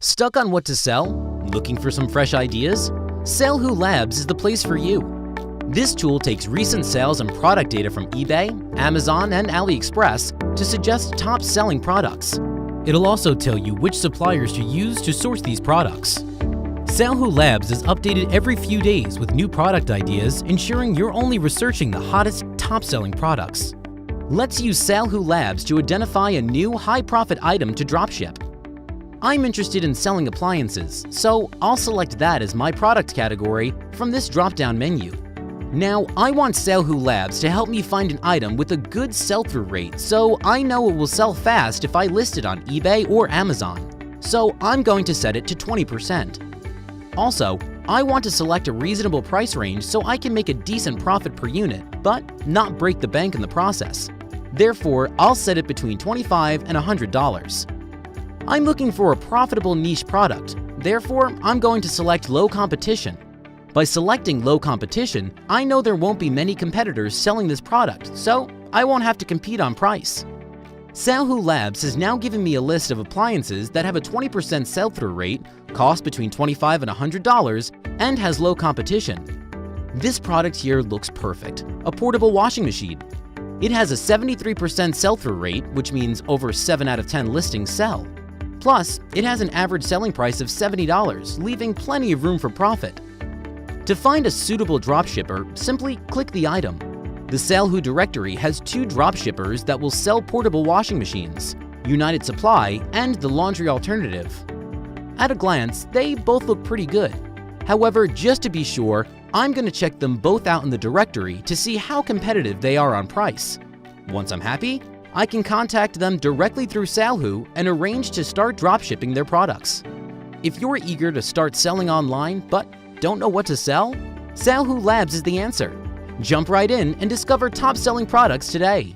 Stuck on what to sell? Looking for some fresh ideas? SaleHoo Labs is the place for you. This tool takes recent sales and product data from eBay, Amazon, and AliExpress to suggest top-selling products. It'll also tell you which suppliers to use to source these products. SaleHoo Labs is updated every few days with new product ideas, ensuring you're only researching the hottest, top-selling products. Let's use SaleHoo Labs to identify a new high-profit item to dropship. I'm interested in selling appliances, so I'll select that as my product category from this drop-down menu. Now, I want SaleHoo Labs to help me find an item with a good sell-through rate, so I know it will sell fast if I list it on eBay or Amazon. So I'm going to set it to 20%. Also, I want to select a reasonable price range so I can make a decent profit per unit, but not break the bank in the process. Therefore, I'll set it between $25 and $100. I'm looking for a profitable niche product, therefore I'm going to select low competition. By selecting low competition, I know there won't be many competitors selling this product, so I won't have to compete on price. SaleHoo Labs has now given me a list of appliances that have a 20% sell-through rate, cost between $25 and $100, and has low competition. This product here looks perfect, a portable washing machine. It has a 73% sell-through rate, which means over 7 out of 10 listings sell. Plus, it has an average selling price of $70, leaving plenty of room for profit. To find a suitable dropshipper, simply click the item. The SaleHoo Directory has 2 dropshippers that will sell portable washing machines, United Supply and the Laundry Alternative. At a glance, they both look pretty good. However, just to be sure, I'm going to check them both out in the directory to see how competitive they are on price. Once I'm happy, I can contact them directly through SaleHoo and arrange to start dropshipping their products. If you're eager to start selling online but don't know what to sell, SaleHoo Labs is the answer. Jump right in and discover top-selling products today.